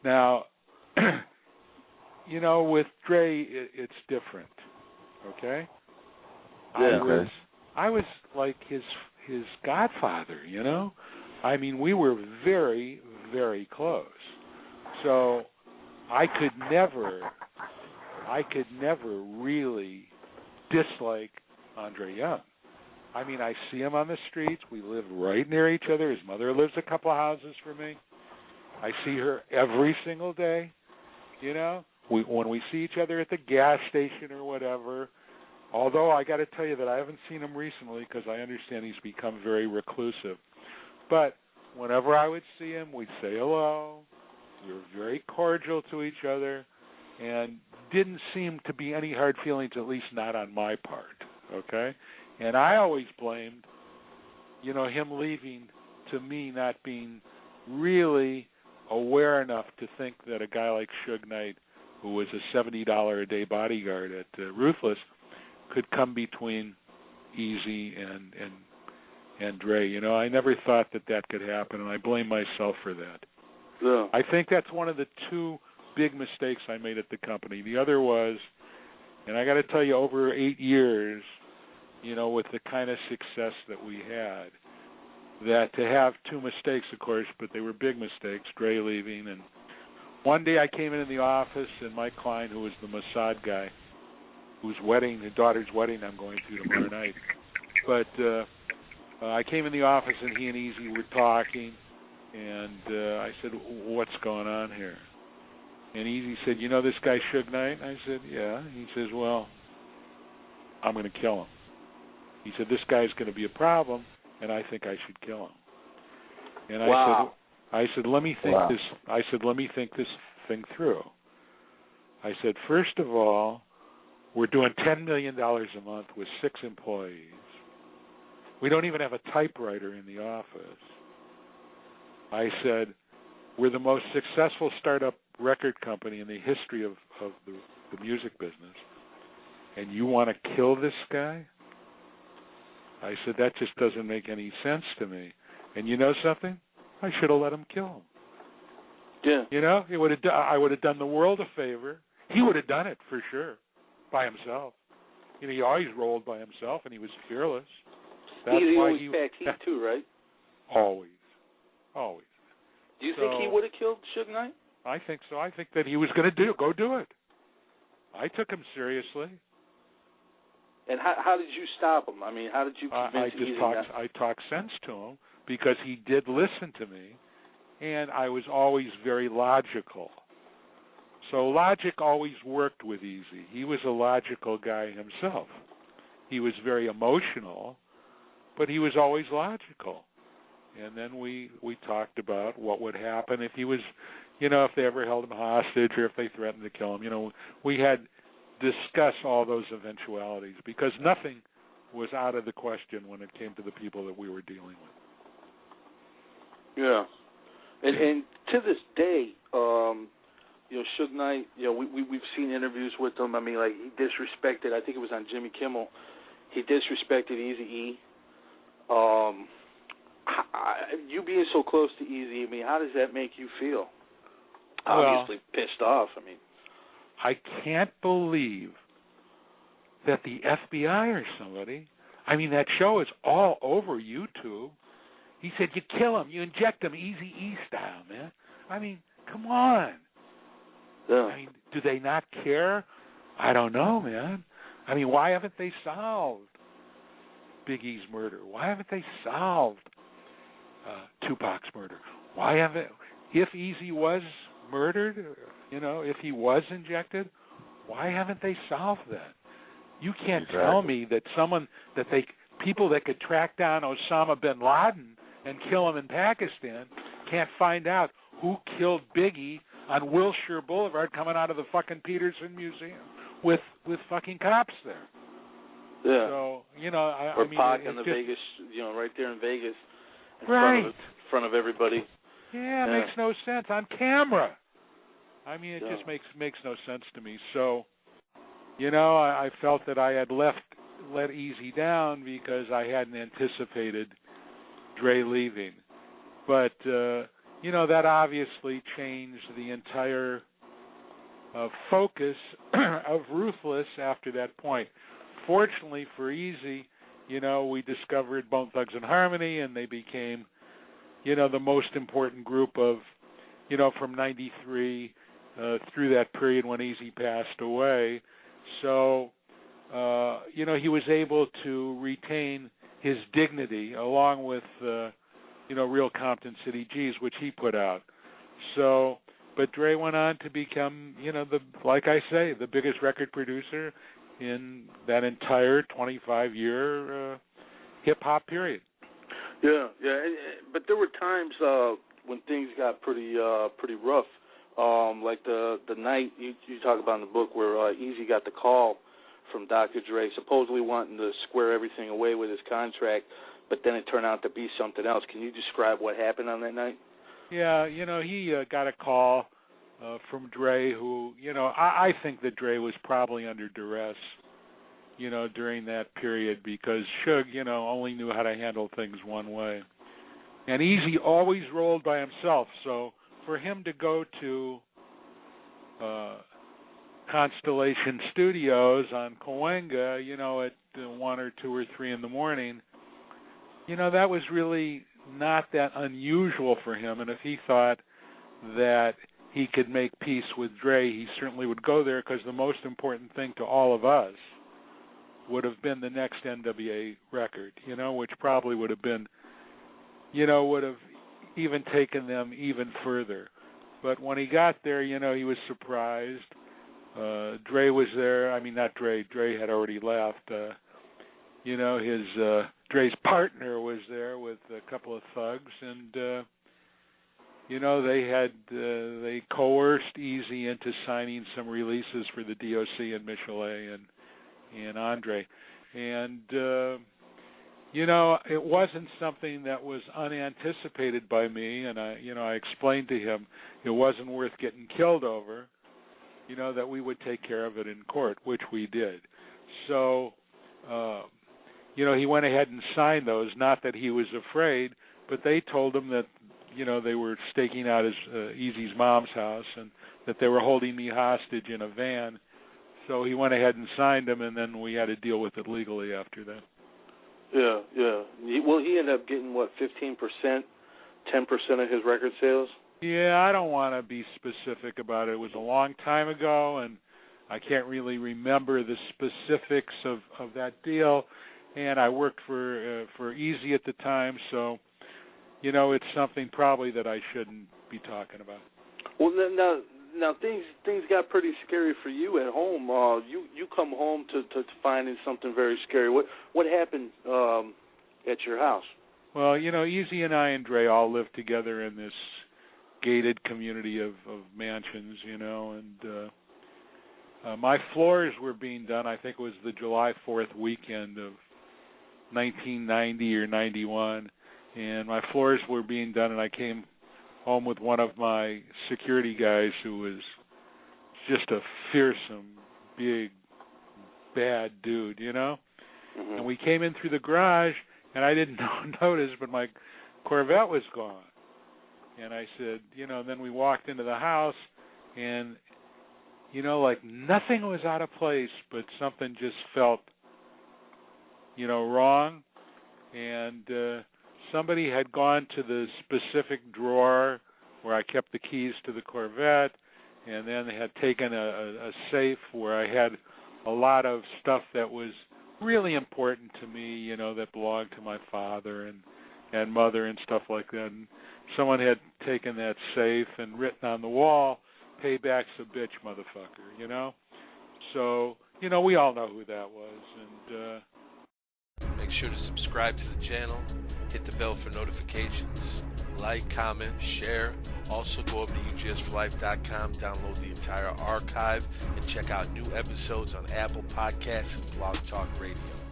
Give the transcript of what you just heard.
Now, with Dre, it's different. Okay. Yeah. I was like his godfather. I mean, we were very, very close. So I could never really dislike Andre Young. I mean, I see him on the streets. We live right near each other. His mother lives a couple of houses from me. I see her every single day. When we see each other at the gas station or whatever. Although I got to tell you that I haven't seen him recently because I understand he's become very reclusive. But whenever I would see him, we'd say hello. We were very cordial to each other, and didn't seem to be any hard feelings, at least not on my part. Okay, and I always blamed, him leaving to me not being really aware enough to think that a guy like Suge Knight, who was a $70 a day bodyguard at Ruthless, could come between Eazy and Dre. I never thought that could happen, and I blame myself for that. Yeah. I think that's one of the two big mistakes I made at the company. The other was, and I got to tell you, over 8 years, with the kind of success that we had, that to have two mistakes, of course, but they were big mistakes, Dre leaving, and one day I came into the office, and my client, who was the Mossad guy, whose daughter's wedding I'm going to tomorrow night, but I came in the office, and he and Eazy were talking, and I said, "What's going on here?" And Eazy said, "This guy Suge Knight?" I said, "Yeah." He says, "Well, I'm going to kill him." He said, "This guy's going to be a problem, and I think I should kill him." And I said, "Let me think this." I said, "Let me think this thing through." I said, "First of all, we're doing $10 million a month with 6 employees. We don't even have a typewriter in the office." I said, "We're the most successful startup record company in the history of the music business, and you want to kill this guy?" I said, "That just doesn't make any sense to me. And you know something? I should have let him kill him." Yeah. I would have done the world a favor. He would have done it for sure, by himself. He always rolled by himself, and he was fearless. That's he why always packed heat too, right? Always. Do you think he would have killed Suge Knight? I think so. I think that he was going to go do it. I took him seriously. And how did you stop him? I mean, how did you convince him? I talked sense to him because he did listen to me, and I was always very logical. So logic always worked with Eazy. He was a logical guy himself. He was very emotional, but he was always logical. And then we talked about what would happen if he was, if they ever held him hostage or if they threatened to kill him. We had discussed all those eventualities because nothing was out of the question when it came to the people that we were dealing with. Yeah. And to this day, Suge Knight, we've seen interviews with him. I mean, like, he disrespected, I think it was on Jimmy Kimmel, he disrespected Eazy-E. You being so close to Eazy, I mean, how does that make you feel? Obviously pissed off. I mean, I can't believe that the FBI or somebody, I mean, that show is all over YouTube. He said, you kill him, you inject him Eazy-E style, man. I mean, come on. Yeah. I mean, do they not care? I don't know, man. I mean, why haven't they solved Big E's murder? Why haven't they solved Tupac's murder? Why haven't, if Eazy was murdered, if he was injected, why haven't they solved that? You can't tell me that people that could track down Osama bin Laden and kill him in Pakistan can't find out who killed Biggie on Wilshire Boulevard coming out of the fucking Peterson Museum with fucking cops there. Yeah. So, or Pac in the Vegas, right there in Vegas. In front of everybody. Yeah, it makes no sense on camera. I mean, it just makes no sense to me. So, I felt that I had let Eazy down because I hadn't anticipated Dre leaving. But, that obviously changed the entire focus of Ruthless after that point. Fortunately for Eazy, we discovered Bone Thugs and Harmony, and they became, the most important group of, from 93 through that period when Eazy passed away. So, he was able to retain his dignity along with, Real Compton City G's, which he put out. So, but Dre went on to become, like I say, the biggest record producer in that entire 25-year hip-hop period. Yeah. But there were times when things got pretty rough. Like the night you talk about in the book where Eazy got the call from Dr. Dre, supposedly wanting to square everything away with his contract, but then it turned out to be something else. Can you describe what happened on that night? Yeah, he got a call from Dre who, I think that Dre was probably under duress, during that period because Suge, only knew how to handle things one way. And Eazy always rolled by himself, so for him to go to Constellation Studios on Cahuenga, at 1 or 2 or 3 in the morning, that was really not that unusual for him. And if he thought that he could make peace with Dre, he certainly would go there because the most important thing to all of us would have been the next NWA record, which probably would have been, would have even taken them even further. But when he got there, he was surprised. Dre was there. I mean, not Dre. Dre had already left. Dre's partner was there with a couple of thugs, and they coerced Eazy into signing some releases for the DOC and Michelet and Andre, and it wasn't something that was unanticipated by me, and I explained to him it wasn't worth getting killed over, that we would take care of it in court, which we did. So. He went ahead and signed those, not that he was afraid, but they told him that, they were staking out Eazy's mom's house and that they were holding me hostage in a van. So he went ahead and signed them, and then we had to deal with it legally after that. Yeah. Well, he ended up getting, 15%, 10% of his record sales? Yeah, I don't want to be specific about it. It was a long time ago, and I can't really remember the specifics of that deal. And I worked for Eazy at the time, so, it's something probably that I shouldn't be talking about. Well, now things got pretty scary for you at home. You come home to finding something very scary. What happened at your house? Well, Eazy and I and Dre all lived together in this gated community of mansions, and my floors were being done. I think it was the July 4th weekend of 1990 or 91, and my floors were being done, and I came home with one of my security guys who was just a fearsome, big, bad dude, Mm-hmm. And we came in through the garage, and I didn't notice, but my Corvette was gone. And I said, then we walked into the house, and, like nothing was out of place, but something just felt wrong, and somebody had gone to the specific drawer where I kept the keys to the Corvette, and then they had taken a safe where I had a lot of stuff that was really important to me, that belonged to my father and mother and stuff like that. And someone had taken that safe and written on the wall, "Payback's a bitch, motherfucker," So, we all know who that was, and make sure to subscribe to the channel, hit the bell for notifications, like, comment, share. Also go over to UGSforLife.com, download the entire archive, and check out new episodes on Apple Podcasts and Blog Talk Radio.